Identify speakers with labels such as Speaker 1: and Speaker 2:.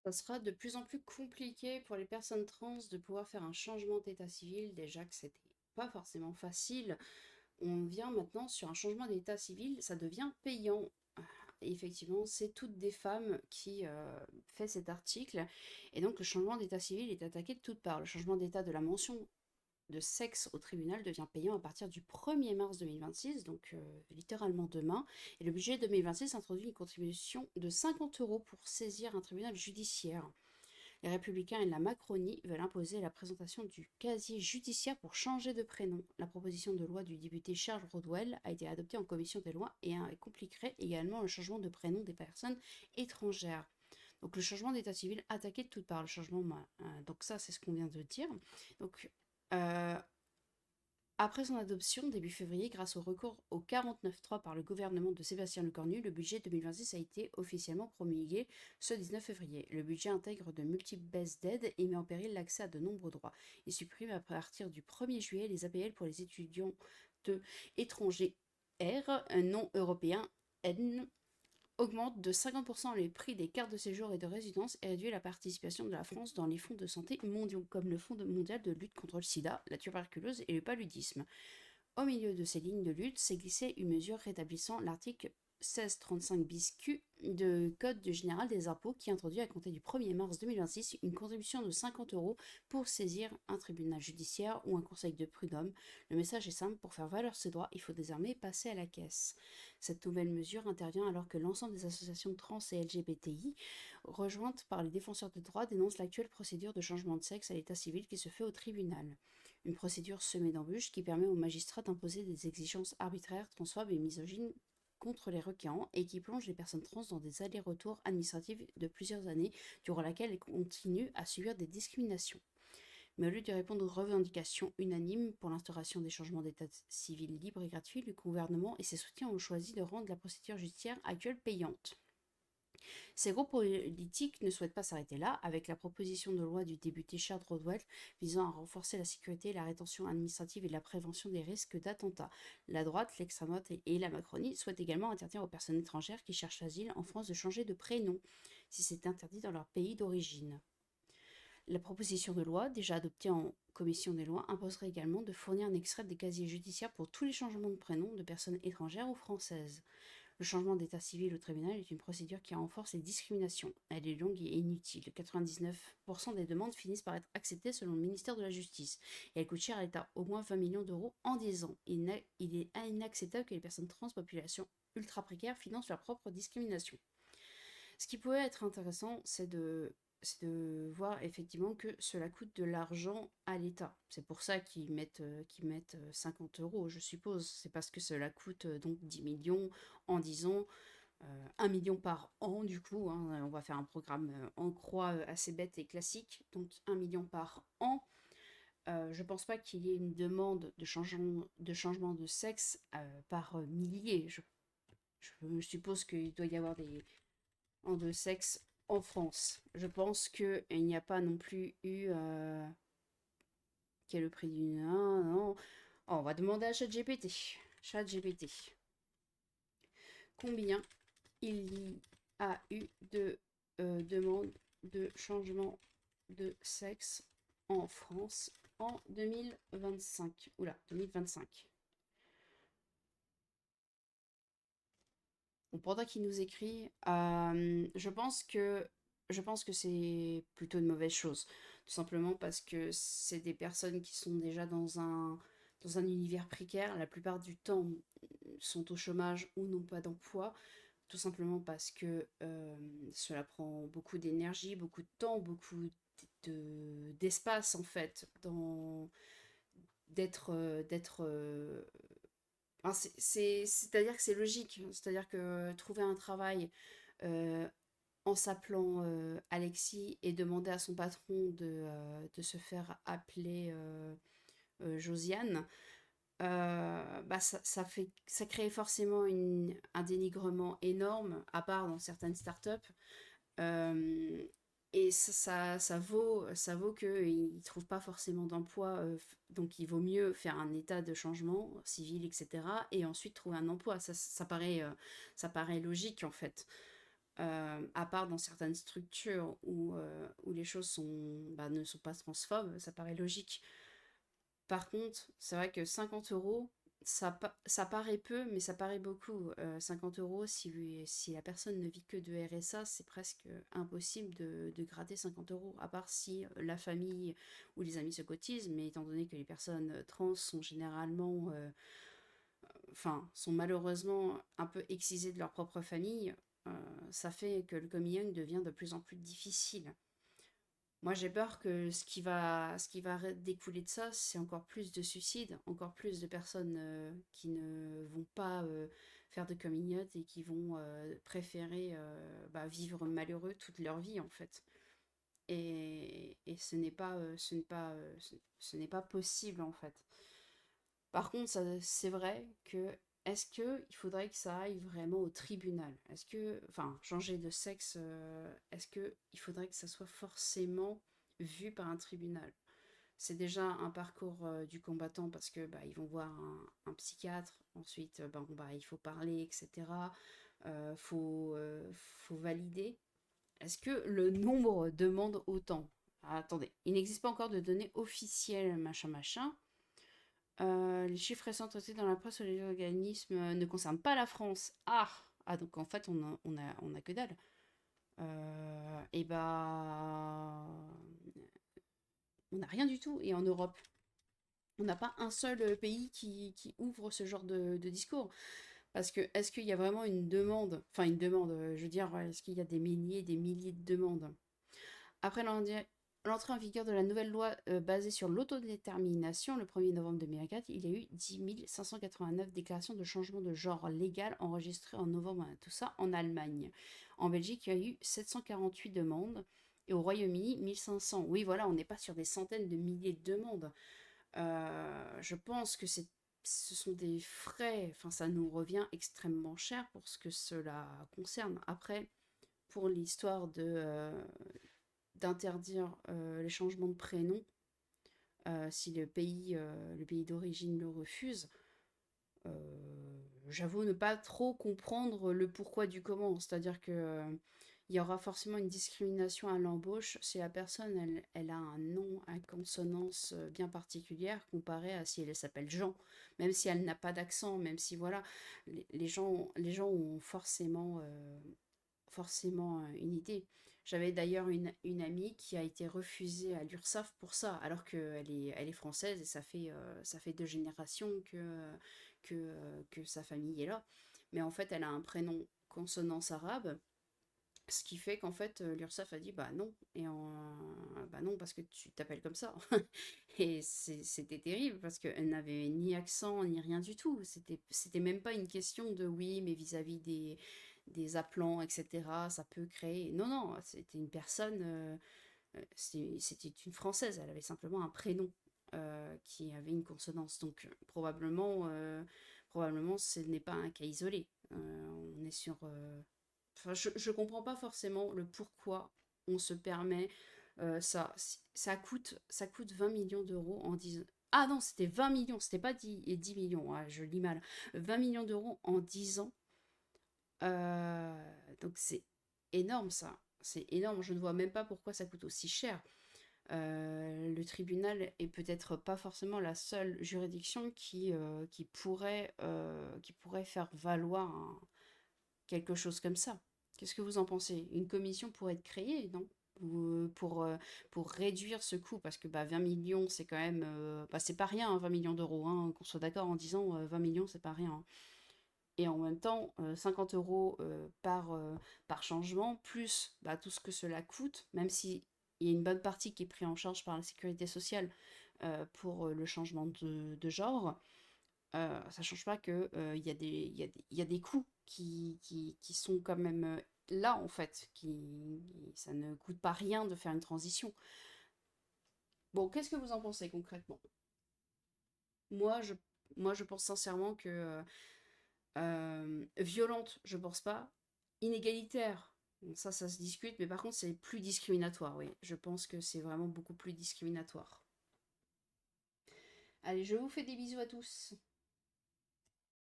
Speaker 1: Ça sera de plus en plus compliqué pour les personnes trans de pouvoir faire un changement d'état civil, déjà que c'était pas forcément facile. On vient maintenant sur un changement d'état civil, ça devient payant. Ah, effectivement, c'est toutes des femmes qui fait cet article. Et donc le changement d'état civil est attaqué de toutes parts. Le changement d'état de la mention de sexe au tribunal devient payant à partir du 1er mars 2026, donc littéralement demain. Et le budget 2026 introduit une contribution de 50 euros pour saisir un tribunal judiciaire. Les Républicains et la Macronie veulent imposer la présentation du casier judiciaire pour changer de prénom. La proposition de loi du député Charles Rodwell a été adoptée en commission des lois et compliquerait également le changement de prénom des personnes étrangères. Donc le changement d'état civil attaqué de toutes parts. Le changement, donc ça c'est ce qu'on vient de dire. Donc euh, après son adoption, début février, grâce au recours au 49.3 par le gouvernement de Sébastien Lecornu, le budget 2026 a été officiellement promulgué ce 19 février. Le budget intègre de multiples baisses d'aides et met en péril l'accès à de nombreux droits. Il supprime à partir du 1er juillet les APL pour les étudiants étrangers R, non européens N, augmente de 50% les prix des cartes de séjour et de résidence et réduit la participation de la France dans les fonds de santé mondiaux, comme le Fonds mondial de lutte contre le sida, la tuberculose et le paludisme. Au milieu de ces lignes de lutte s'est glissée une mesure rétablissant l'article 1635 bis Q de Code général des impôts qui introduit à compter du 1er mars 2026 une contribution de 50 euros pour saisir un tribunal judiciaire ou un conseil de prud'homme. Le message est simple, pour faire valoir ses droits, il faut désormais passer à la caisse. Cette nouvelle mesure intervient alors que l'ensemble des associations trans et LGBTI, rejointes par les défenseurs de droits, dénoncent l'actuelle procédure de changement de sexe à l'état civil qui se fait au tribunal. Une procédure semée d'embûches qui permet aux magistrats d'imposer des exigences arbitraires, transphobes et misogynes contre les requérants et qui plonge les personnes trans dans des allers-retours administratifs de plusieurs années, durant laquelle elles continuent à subir des discriminations. Mais au lieu de répondre aux revendications unanimes pour l'instauration des changements d'état civil libres et gratuits, le gouvernement et ses soutiens ont choisi de rendre la procédure judiciaire actuelle payante. Ces groupes politiques ne souhaitent pas s'arrêter là, avec la proposition de loi du député Charles Rodwell visant à renforcer la sécurité, la rétention administrative et la prévention des risques d'attentats. La droite, l'extrême droite et la Macronie souhaitent également interdire aux personnes étrangères qui cherchent l'asile en France de changer de prénom, si c'est interdit dans leur pays d'origine. La proposition de loi, déjà adoptée en commission des lois, imposerait également de fournir un extrait des casiers judiciaires pour tous les changements de prénom de personnes étrangères ou françaises. Le changement d'état civil au tribunal est une procédure qui renforce les discriminations. Elle est longue et inutile. 99% des demandes finissent par être acceptées selon le ministère de la Justice. Et elle coûte cher à l'État, au moins 20 millions d'euros en 10 ans. Il est inacceptable que les personnes trans, populations ultra précaires, financent leur propre discrimination. Ce qui pourrait être intéressant, c'est de voir effectivement que cela coûte de l'argent à l'État. C'est pour ça qu'ils mettent 50 euros, je suppose. C'est parce que cela coûte donc 10 millions en 10 ans, 1 million par an du coup. On va faire un programme en croix assez bête et classique, donc 1 million par an. Je pense pas qu'il y ait une demande de changement de sexe par milliers. Je suppose qu'il doit y avoir des de sexe en France. Je pense qu'il n'y a pas non plus eu. Quel est le prix d'une. Non, non. Oh, on va demander à ChatGPT. ChatGPT. Combien il y a eu de demandes de changement de sexe en France en 2025? Oula, 2025. Bon, pendant qu'il nous écrit, je pense que c'est plutôt une mauvaise chose. Tout simplement parce que c'est des personnes qui sont déjà dans un univers précaire. La plupart du temps, sont au chômage ou n'ont pas d'emploi. Tout simplement parce que cela prend beaucoup d'énergie, beaucoup de temps, beaucoup d'espace en fait, d'être. Enfin, c'est-à-dire que c'est logique. C'est-à-dire que trouver un travail euh, en s'appelant Alexis et demander à son patron de se faire appeler Josiane, bah ça crée forcément un dénigrement énorme, à part dans certaines startups. Euh, et ça vaut qu'ils ne trouvent pas forcément d'emploi, donc il vaut mieux faire un état de changement civil, etc. Et ensuite trouver un emploi. Ça paraît logique en fait. à part dans certaines structures où les choses ne sont pas transphobes, ça paraît logique. Par contre, c'est vrai que 50 euros, ça paraît peu, mais ça paraît beaucoup. 50 euros, si la personne ne vit que de RSA, c'est presque impossible de gratter 50 euros, à part si la famille ou les amis se cotisent, mais étant donné que les personnes trans sont généralement, sont malheureusement un peu excisées de leur propre famille, ça fait que le coming young devient de plus en plus difficile. Moi, j'ai peur que ce qui va découler de ça, c'est encore plus de suicides, encore plus de personnes qui ne vont pas faire de coming out et qui vont préférer vivre malheureux toute leur vie, en fait. Et ce n'est pas possible, en fait. Par contre, c'est vrai que est-ce que il faudrait que ça aille vraiment au tribunal? Est-ce que, enfin, changer de sexe, est-ce que il faudrait que ça soit forcément vu par un tribunal? C'est déjà un parcours du combattant parce que ils vont voir un psychiatre, ensuite il faut parler, etc. Faut valider. Est-ce que le nombre demande autant? Ah, attendez, il n'existe pas encore de données officielles, machin, machin. Les chiffres récents traités dans la presse sur les organismes ne concernent pas la France. Ah, donc en fait, on a que dalle. Et on n'a rien du tout. Et en Europe, on n'a pas un seul pays qui ouvre ce genre de discours. Parce que est-ce qu'il y a vraiment une demande? Enfin, une demande, je veux dire, est-ce qu'il y a des milliers et des milliers de demandes? Après l'entrée en vigueur de la nouvelle loi basée sur l'autodétermination le 1er novembre 2004, il y a eu 10 589 déclarations de changement de genre légal enregistrées en novembre, tout ça en Allemagne. En Belgique, il y a eu 748 demandes et au Royaume-Uni, 1500. Oui, voilà, on n'est pas sur des centaines de milliers de demandes. Je pense que ce sont des frais, enfin ça nous revient extrêmement cher pour ce que cela concerne. Après, pour l'histoire d'interdire les changements de prénom si le pays d'origine le refuse. J'avoue ne pas trop comprendre le pourquoi du comment. C'est-à-dire que il y aura forcément une discrimination à l'embauche si la personne elle a un nom à consonance bien particulière comparé à si elle s'appelle Jean, même si elle n'a pas d'accent, même si voilà, les gens ont forcément une idée. J'avais d'ailleurs une amie qui a été refusée à l'URSSAF pour ça, alors qu'elle est française et ça fait 2 générations que sa famille est là. Mais en fait, elle a un prénom consonance arabe, ce qui fait qu'en fait, l'URSSAF a dit bah non, bah non, parce que tu t'appelles comme ça. Et c'était terrible parce qu'elle n'avait ni accent ni rien du tout. C'était même pas une question de oui, mais vis-à-vis des appelants, etc., ça peut créer. Non, non, c'était une personne, c'était une Française, elle avait simplement un prénom qui avait une consonance. Donc probablement ce n'est pas un cas isolé. On est sur. Enfin, je comprends pas forcément le pourquoi on se permet ça. Ça coûte 20 millions d'euros en 10. Ah non, c'était 20 millions, c'était pas 10 millions, ah, je lis mal. 20 millions d'euros en 10 ans. Donc c'est énorme ça. C'est énorme. Je ne vois même pas pourquoi ça coûte aussi cher. Le tribunal est peut-être pas forcément la seule juridiction qui pourrait faire valoir quelque chose comme ça. Qu'est-ce que vous en pensez? Une commission pourrait être créée, non? Pour réduire ce coût, parce que 20 millions, c'est quand même. C'est pas rien, 20 millions d'euros, hein, qu'on soit d'accord en disant 20 millions, c'est pas rien, hein. Et en même temps, 50 euros par changement, plus tout ce que cela coûte, même si il y a une bonne partie qui est prise en charge par la sécurité sociale pour le changement de genre, ça ne change pas qu'il y a des coûts qui sont quand même là, en fait. Ça ne coûte pas rien de faire une transition. Bon, qu'est-ce que vous en pensez concrètement? Moi, je, moi, je pense sincèrement que violente, je pense pas. Inégalitaire, bon, ça se discute, mais par contre, c'est plus discriminatoire, oui. Je pense que c'est vraiment beaucoup plus discriminatoire. Allez, je vous fais des bisous à tous.